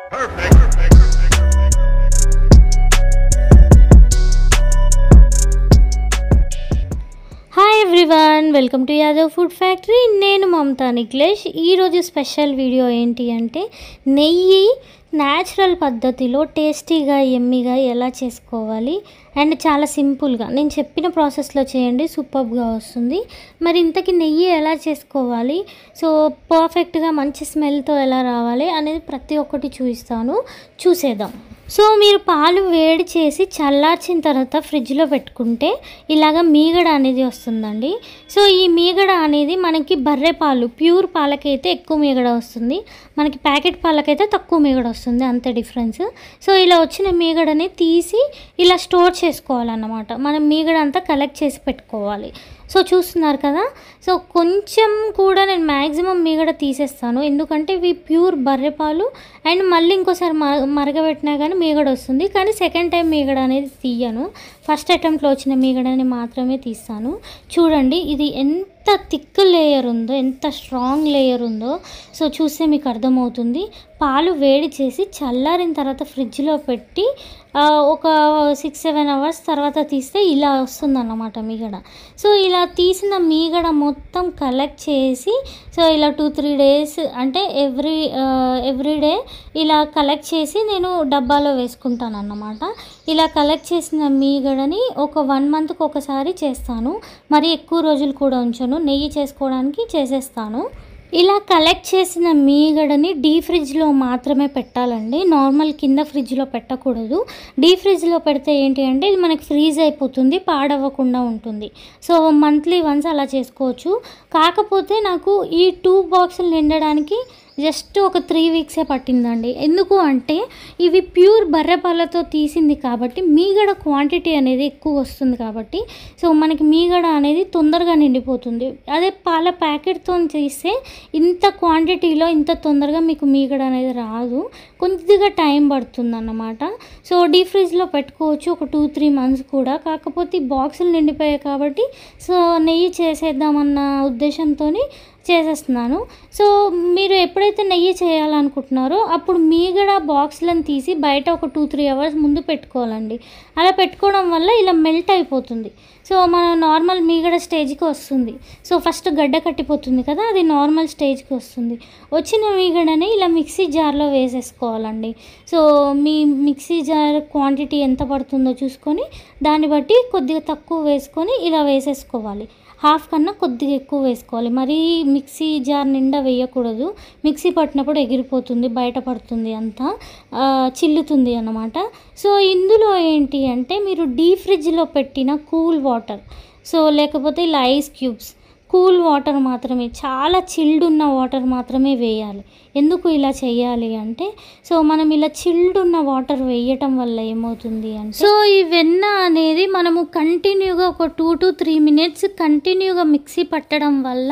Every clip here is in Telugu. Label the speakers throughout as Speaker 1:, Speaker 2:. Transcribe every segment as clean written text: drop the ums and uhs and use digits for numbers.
Speaker 1: Hi everyone, welcome to Yadav food factory. నేను మమతా నిఖిలేష్. ఈరోజు స్పెషల్ వీడియో ఏంటి అంటే నెయ్యి న్యాచురల్ పద్ధతిలో టేస్టీగా ఎమ్మీగా ఎలా చేసుకోవాలి అండ్ చాలా సింపుల్గా నేను చెప్పిన ప్రాసెస్లో చేయండి, సూపర్గా వస్తుంది. మరి ఇంతకీ నెయ్యి ఎలా చేసుకోవాలి, సో పర్ఫెక్ట్గా మంచి స్మెల్తో ఎలా రావాలి అనేది ప్రతి ఒక్కటి చూసేద్దాం. సో మీరు పాలు వేడి చేసి చల్లార్చిన తర్వాత ఫ్రిడ్జ్లో పెట్టుకుంటే ఇలాగ మీగడ అనేది వస్తుందండి. సో ఈ మీగడ అనేది మనకి బర్రె పాలు ప్యూర్ పాలకైతే ఎక్కువ మీగడ వస్తుంది, మనకి ప్యాకెట్ పాలకైతే తక్కువ మీగడ వస్తుంది, అంతే డిఫరెన్స్. సో ఇలా వచ్చిన మీగడని తీసి ఇలా స్టోర్ చేసుకోవాలన్నమాట. మనం మీగడ అంతా కలెక్ట్ చేసి పెట్టుకోవాలి. సో చూస్తున్నారు కదా, సో కొంచెం కూడా నేను మ్యాక్సిమం మీగడ తీసేస్తాను, ఎందుకంటే ఇవి ప్యూర్ బర్రెపాలు అండ్ మళ్ళీ ఇంకోసారి మరగబెట్టినా కానీ మీగడ వస్తుంది. కానీ సెకండ్ టైం మీగడ అనేది తీయను, ఫస్ట్ అటెంప్ట్లో వచ్చిన మీగడని మాత్రమే తీస్తాను. చూడండి ఇది ఎంత థిక్ లేయర్ ఉందో, ఎంత స్ట్రాంగ్ లేయర్ ఉందో. సో చూస్తే మీకు అర్థమవుతుంది. పాలు వేడి చేసి చల్లారిన తర్వాత ఫ్రిడ్జ్లో పెట్టి ఒక 6-7 అవర్స్ తర్వాత తీస్తే ఇలా వస్తుందన్నమాట మీగడ. సో ఇలా తీసిన మీగడ మొత్తం కలెక్ట్ చేసి సో ఇలా 2-3 డేస్ అంటే ఎవ్రీడే ఇలా కలెక్ట్ చేసి నేను డబ్బాలో వేసుకుంటాను అన్నమాట. ఇలా కలెక్ట్ చేసిన మీగడని ఒక 1 మంత్కి ఒకసారి చేస్తాను, మరి ఎక్కువ రోజులు కూడా ఉంచను, నెయ్యి చేసుకోవడానికి చేసేస్తాను. ఇలా కలెక్ట్ చేసిన మీగడని డీప్ ఫ్రిడ్జ్లో మాత్రమే పెట్టాలండి, నార్మల్ కింద ఫ్రిడ్జ్లో పెట్టకూడదు. డీప్ ఫ్రిడ్జ్లో పెడితే ఏంటి అంటే ఇది మనకి ఫ్రీజ్ అయిపోతుంది, పాడవ్వకుండా ఉంటుంది. సో మంత్లీ వన్స్ అలా చేసుకోవచ్చు. కాకపోతే నాకు ఈ 2 బాక్సులు నిండడానికి జస్ట్ ఒక 3 వీక్సే పట్టిందండి. ఎందుకు అంటే ఇవి ప్యూర్ బర్రెపాలతో తీసింది కాబట్టి మీగడ క్వాంటిటీ అనేది ఎక్కువ వస్తుంది కాబట్టి సో మనకి మీగడ అనేది తొందరగా నిండిపోతుంది. అదే పాల ప్యాకెట్తో తీస్తే ఇంత క్వాంటిటీలో ఇంత తొందరగా మీకు మీగడ అనేది రాదు, కొద్దిగా టైం పడుతుంది అన్నమాట. సో డీప్ ఫ్రిడ్జ్లో పెట్టుకోవచ్చు ఒక 2-3 మంత్స్ కూడా. కాకపోతే బాక్సులు నిండిపోయాయి కాబట్టి సో నెయ్యి చేసేద్దామన్న ఉద్దేశంతో చేసేస్తున్నాను. సో మీరు ఎప్పుడైతే నెయ్యి చేయాలనుకుంటున్నారో అప్పుడు మీగడ బాక్స్లను తీసి బయట ఒక 2-3 అవర్స్ ముందు పెట్టుకోవాలండి. అలా పెట్టుకోవడం వల్ల ఇలా మెల్ట్ అయిపోతుంది. సో మన నార్మల్ మీగడ స్టేజ్కి వస్తుంది. సో ఫస్ట్ గడ్డ కట్టిపోతుంది కదా, అది నార్మల్ స్టేజ్కి వస్తుంది. వచ్చిన మీగడని ఇలా మిక్సీ జార్లో వేసేసుకోవాలండి. సో మీ మిక్సీ జార్ క్వాంటిటీ ఎంత పడుతుందో చూసుకొని దాన్ని బట్టి కొద్దిగా తక్కువ వేసుకొని ఇలా వేసేసుకోవాలి. హాఫ్ కన్నా కొద్దిగా ఎక్కువ వేసుకోవాలి, మరీ మిక్సీ జార్ నిండా వేయకూడదు. మిక్సీ పట్టినప్పుడు ఎగిరిపోతుంది, బయట పడుతుంది, అంతా చిల్లుతుంది అన్నమాట. సో ఇందులో ఏంటి అంటే మీరు డీప్ ఫ్రిడ్జ్లో పెట్టిన కూల్ వాటర్, సో లేకపోతే ఇలా ఐస్ క్యూబ్స్, కూల్ వాటర్ మాత్రమే, చాలా చిల్డ్ ఉన్న వాటర్ మాత్రమే వేయాలి. ఎందుకు ఇలా చేయాలి అంటే సో మనం ఇలా చిల్డ్ ఉన్న వాటర్ వేయటం వల్ల ఏమవుతుంది అంటే సో ఈ వెన్న అనేది మనము కంటిన్యూగా ఒక 2-3 మినిట్స్ కంటిన్యూగా మిక్సీ పట్టడం వల్ల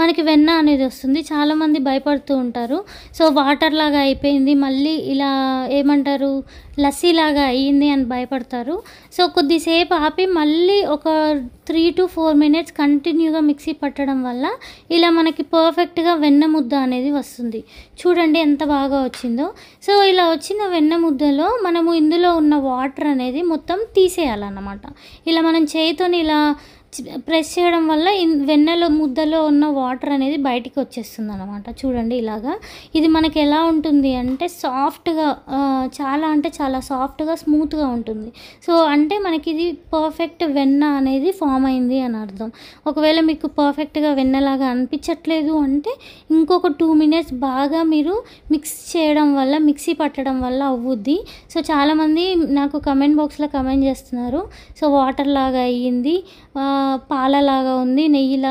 Speaker 1: మనకి వెన్న అనేది వస్తుంది. చాలామంది భయపడుతూ ఉంటారు, సో వాటర్ లాగా అయిపోయింది మళ్ళీ ఇలా ఏమంటారు లస్సీ లాగా అయ్యింది అని భయపడతారు. సో కొద్దిసేపు ఆపి మళ్ళీ ఒక 3-4 మినిట్స్ కంటిన్యూగా మిక్సీ పట్టడం వల్ల ఇలా మనకి పర్ఫెక్ట్గా వెన్న ముద్ద అనేది వస్తుంది. చూడండి ఎంత బాగా వచ్చిందో. సో ఇలా వచ్చిన వెన్న ముద్దలో మనము ఇందులో ఉన్న వాటర్ అనేది మొత్తం తీసేయాలన్నమాట. ఇలా మనం చేతితోని ఇలా ప్రెస్ చేయడం వల్ల వెన్నెల ముద్దలో ఉన్న వాటర్ అనేది బయటికి వచ్చేస్తుంది అనమాట. చూడండి ఇలాగా ఇది మనకి ఎలా ఉంటుంది అంటే సాఫ్ట్గా, చాలా అంటే చాలా సాఫ్ట్గా స్మూత్గా ఉంటుంది. సో అంటే మనకి ఇది పర్ఫెక్ట్ వెన్న అనేది ఫామ్ అయింది అని అర్థం. ఒకవేళ మీకు పర్ఫెక్ట్గా వెన్నలాగా అనిపించట్లేదు అంటే ఇంకొక 2 మినిట్స్ బాగా మీరు మిక్స్ చేయడం వల్ల, మిక్సీ పట్టడం వల్ల అవ్వుద్ది. సో చాలామంది నాకు కమెంట్ బాక్స్లో కమెంట్ చేస్తున్నారు, సో వాటర్ లాగా అయ్యింది, పాలలాగా ఉంది, నెయ్యిలా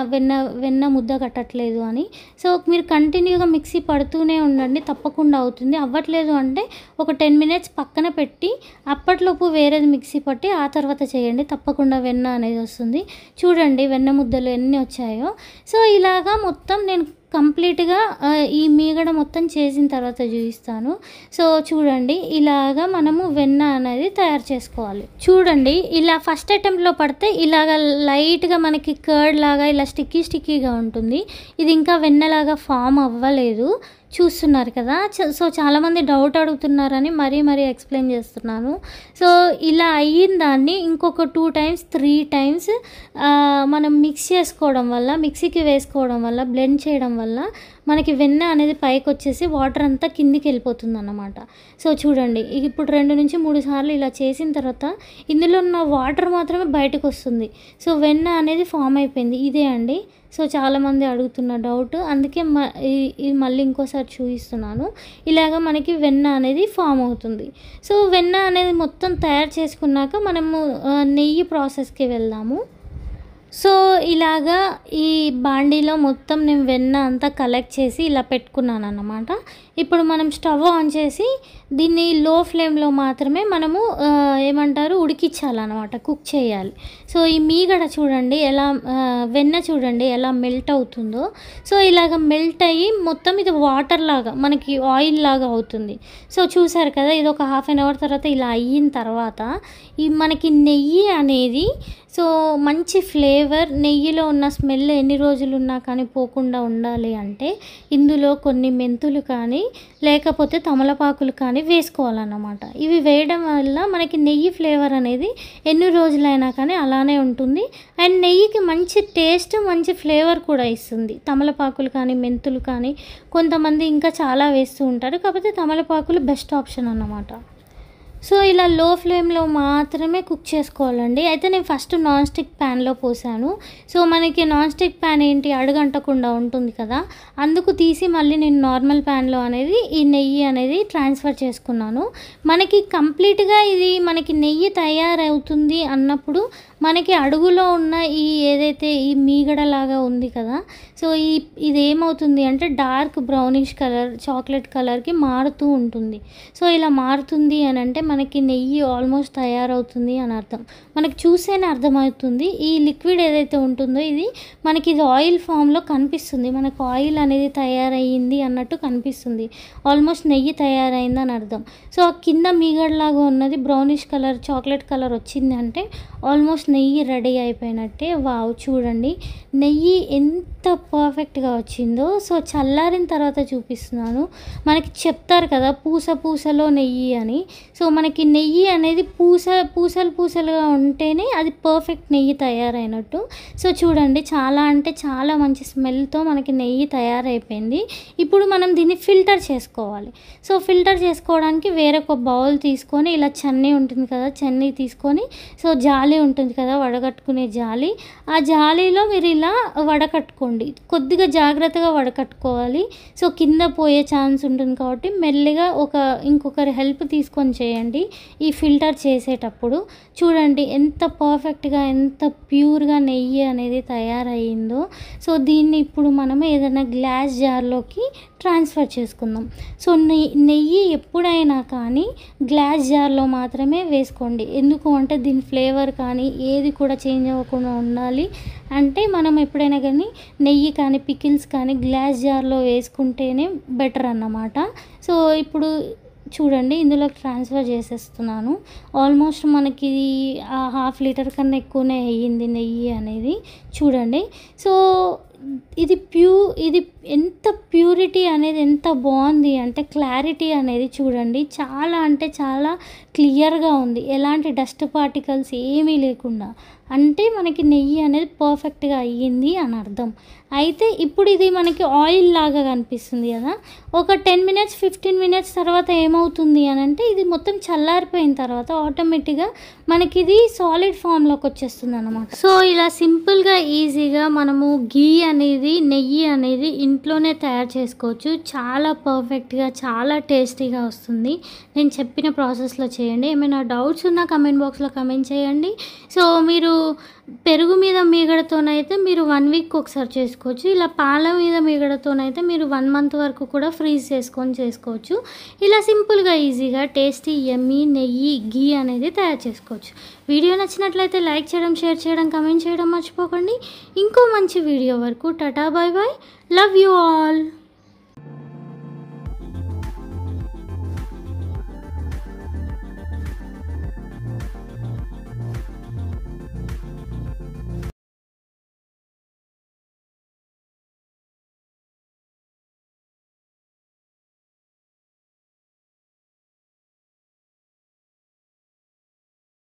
Speaker 1: వెన్న ముద్ద కట్టట్లేదు అని. సో మీరు కంటిన్యూగా మిక్సీ పడుతూనే ఉండండి, తప్పకుండా అవుతుంది. అవ్వట్లేదు అంటే ఒక 10 మినిట్స్ పక్కన పెట్టి అప్పట్లోపు వేరేది మిక్సీ పట్టి ఆ తర్వాత చేయండి, తప్పకుండా వెన్న అనేది వస్తుంది. చూడండి వెన్న ముద్దలు ఎన్ని వచ్చాయో. సో ఇలాగా మొత్తం నేను కంప్లీట్గా ఈ మీగడ మొత్తం చేసిన తర్వాత చూపిస్తాను. సో చూడండి ఇలాగా మనము వెన్న అనేది తయారు చేసుకోవాలి. చూడండి ఇలా ఫస్ట్ అటెంప్ట్లో పడితే ఇలాగ లైట్గా మనకి కర్డ్ లాగా ఇలా స్టిక్కీగా ఉంటుంది. ఇది ఇంకా వెన్నలాగా ఫామ్ అవ్వలేదు. చూస్తున్నారు కదా. సో చాలామంది డౌట్ అడుగుతున్నారని మరీ ఎక్స్ప్లెయిన్ చేస్తున్నాను. సో ఇలా అయిన దాన్ని ఇంకొక 2 టైమ్స్ 3 టైమ్స్ మనం మిక్స్ చేసుకోవడం వల్ల, మిక్సీకి వేసుకోవడం వల్ల, బ్లెండ్ చేయడం వల్ల మనకి వెన్న అనేది పైకి వచ్చేసి వాటర్ అంతా కిందికి వెళ్ళిపోతుంది అన్నమాట. సో చూడండి, ఇప్పుడు 2 నుంచి 3 సార్లు ఇలా చేసిన తర్వాత ఇందులో ఉన్న వాటర్ మాత్రమే బయటకు వస్తుంది. సో వెన్న అనేది ఫామ్ అయిపోయింది. ఇదే అండి. సో చాలామంది అడుగుతున్న డౌట్, అందుకే ఇది మళ్ళీ ఇంకోసారి చూపిస్తున్నాను. ఇలాగ మనకి వెన్న అనేది ఫామ్ అవుతుంది. సో వెన్న అనేది మొత్తం తయారు చేసుకున్నాక మనము నెయ్యి ప్రాసెస్కి వెళ్దాము. సో ఇలాగా ఈ బాండీలో మొత్తం నేను వెన్న అంతా కలెక్ట్ చేసి ఇలా పెట్టుకున్నాను అన్నమాట. ఇప్పుడు మనం స్టవ్ ఆన్ చేసి దీన్ని లో ఫ్లేమ్లో మాత్రమే మనము ఏమంటారు ఉడికించాలన్నమాట, కుక్ చేయాలి. సో ఈ మీగడ చూడండి ఎలా, వెన్న చూడండి ఎలా మెల్ట్ అవుతుందో. సో ఇలాగ మెల్ట్ అయ్యి మొత్తం ఇది వాటర్ లాగా మనకి ఆయిల్ లాగా అవుతుంది. సో చూసారు కదా, ఇది ఒక హాఫ్ అన్ అవర్ తర్వాత ఇలా అయిన తర్వాత ఈ మనకి నెయ్యి అనేది, సో మంచి ఫ్లేవర్, నెయ్యిలో ఉన్న స్మెల్ ఎన్ని రోజులు ఉన్నా కానీ పోకుండా ఉండాలి అంటే ఇందులో కొన్ని మెంతులు కానీ లేకపోతే తమలపాకులు కానీ వేసుకోవాలన్నమాట. ఇవి వేయడం వల్ల మనకి నెయ్యి ఫ్లేవర్ అనేది ఎన్ని రోజులైనా కానీ అలానే ఉంటుంది. అండ్ నెయ్యికి మంచి టేస్ట్, మంచి ఫ్లేవర్ కూడా ఇస్తుంది. తమలపాకులు కానీ మెంతులు కానీ కొంతమంది ఇంకా చాలా వేస్తూ ఉంటారు, కాకపోతే తమలపాకులు బెస్ట్ ఆప్షన్ అన్నమాట. సో ఇలా లో ఫ్లేమ్లో మాత్రమే కుక్ చేసుకోవాలండి. అయితే నేను ఫస్ట్ నాన్ స్టిక్ ప్యాన్లో పోసాను. సో మనకి నాన్ స్టిక్ ప్యాన్ ఏంటి, అడుగంటకుండా ఉంటుంది కదా, అందుకు తీసి మళ్ళీ నేను నార్మల్ ప్యాన్లో అనేది ఈ నెయ్యి అనేది ట్రాన్స్ఫర్ చేసుకున్నాను. మనకి కంప్లీట్గా ఇది మనకి నెయ్యి తయారవుతుంది అన్నప్పుడు మనకి అడుగులో ఉన్న ఈ ఏదైతే ఈ మీగడలాగా ఉంది కదా, సో ఇది ఏమవుతుంది అంటే డార్క్ బ్రౌనిష్ కలర్, చాక్లెట్ కలర్కి మారుతూ ఉంటుంది. సో ఇలా మారుతుంది అని అంటే మనకి నెయ్యి ఆల్మోస్ట్ తయారవుతుంది అని అర్థం. మనకి చూసేనే అర్థమవుతుంది. ఈ లిక్విడ్ ఏదైతే ఉంటుందో ఇది మనకి ఇది ఆయిల్ ఫామ్లో కనిపిస్తుంది. మనకు ఆయిల్ అనేది తయారయ్యింది అన్నట్టు కనిపిస్తుంది. ఆల్మోస్ట్ నెయ్యి తయారైంది అని అర్థం. సో ఆ కింద మీగడలాగా ఉన్నది బ్రౌనిష్ కలర్, చాక్లెట్ కలర్ వచ్చింది అంటే ఆల్మోస్ట్ నెయ్యి రెడీ అయిపోయినట్టే. వావ్, చూడండి నెయ్యి ఎంత పర్ఫెక్ట్గా వచ్చిందో. సో చల్లారిన తర్వాత చూపిస్తున్నాను. మనకి చెప్తారు కదా పూసలో నెయ్యి అని. సో మనకి నెయ్యి అనేది పూసలుగా ఉంటేనే అది పర్ఫెక్ట్ నెయ్యి తయారైనట్టు. సో చూడండి, చాలా అంటే చాలా మంచి స్మెల్తో మనకి నెయ్యి తయారైపోయింది. ఇప్పుడు మనం దీన్ని ఫిల్టర్ చేసుకోవాలి. సో ఫిల్టర్ చేసుకోవడానికి వేరొక బౌల్ తీసుకొని ఇలా చన్నీ ఉంటుంది కదా, చన్నీ తీసుకొని, సో జాలి ఉంటుంది కదా వడగట్టుకునే జాలి, ఆ జాలీలో మీరు ఇలా వడకట్టుకోండి. కొద్దిగా జాగ్రత్తగా వడకట్టుకోవాలి. సో కింద పోయే ఛాన్స్ ఉంటుంది కాబట్టి మెల్లిగా ఇంకొకరి హెల్ప్ తీసుకొని చేయండి ఈ ఫిల్టర్ చేసేటప్పుడు. చూడండి ఎంత పర్ఫెక్ట్గా, ఎంత ప్యూర్గా నెయ్యి అనేది తయారయ్యిందో. సో దీన్ని ఇప్పుడు మనం ఏదైనా గ్లాస్ జార్లోకి ట్రాన్స్ఫర్ చేసుకుందాం. సో నెయ్యి ఎప్పుడైనా కానీ గ్లాస్ జార్లో మాత్రమే వేసుకోండి. ఎందుకు అంటే దీని ఫ్లేవర్ కానీ ఏది కూడా చేంజ్ అవ్వకుండా ఉండాలి అంటే మనం ఎప్పుడైనా కానీ నెయ్యి కానీ పికిల్స్ కానీ గ్లాస్ జార్లో వేసుకుంటేనే బెటర్ అన్నమాట. సో ఇప్పుడు చూడండి ఇందులోకి ట్రాన్స్ఫర్ చేసేస్తున్నాను. ఆల్మోస్ట్ మనకి ½ లీటర్ కన్నా ఎక్కువనే అయ్యింది నెయ్యి అనేది. చూడండి, సో ఇది ఎంత ప్యూరిటీ అనేది ఎంత బాగుంది అంటే క్లారిటీ అనేది చూడండి, చాలా అంటే చాలా క్లియర్గా ఉంది. ఎలాంటి డస్ట్ పార్టికల్స్ ఏమీ లేకుండా, అంటే మనకి నెయ్యి అనేది పర్ఫెక్ట్గా అయ్యింది అని అర్థం. అయితే ఇప్పుడు ఇది మనకి ఆయిల్ లాగా కనిపిస్తుంది కదా, ఒక 10 మినిట్స్ 15 మినిట్స్ తర్వాత ఏమవుతుంది అని అంటే ఇది మొత్తం చల్లారిపోయిన తర్వాత ఆటోమేటిక్గా మనకి ఇది సాలిడ్ ఫామ్లోకి వచ్చేస్తుంది అన్నమాట. సో ఇలా సింపుల్గా ఈజీగా మనము గీ అనేది, నెయ్యి అనేది ఇంట్లోనే తయారు చేసుకోవచ్చు. చాలా పర్ఫెక్ట్గా, చాలా టేస్టీగా వస్తుంది. నేను చెప్పిన ప్రాసెస్లో చేయండి. ఏమైనా డౌట్స్ ఉన్నా కమెంట్ బాక్స్లో కమెంట్ చేయండి. సో మీరు పెరుగు మీద మీగడతోనైతే మీరు 1 వీక్ ఒకసారి చేసుకోవచ్చు. ఇలా పాల మీద మీగడతోనైతే మీరు 1 మంత్ వరకు కూడా ఫ్రీజ్ చేసుకొని చేసుకోవచ్చు. ఇలా సింపుల్గా ఈజీగా టేస్టీ యమ్మీ నెయ్యి గీ అనేది తయారు చేసుకోవచ్చు. వీడియో నచ్చినట్లయితే లైక్ చేయడం, షేర్ చేయడం, కమెంట్ చేయడం మర్చిపోకండి. ఇంకో మంచి వీడియో వరకు tata, bye bye, love you all.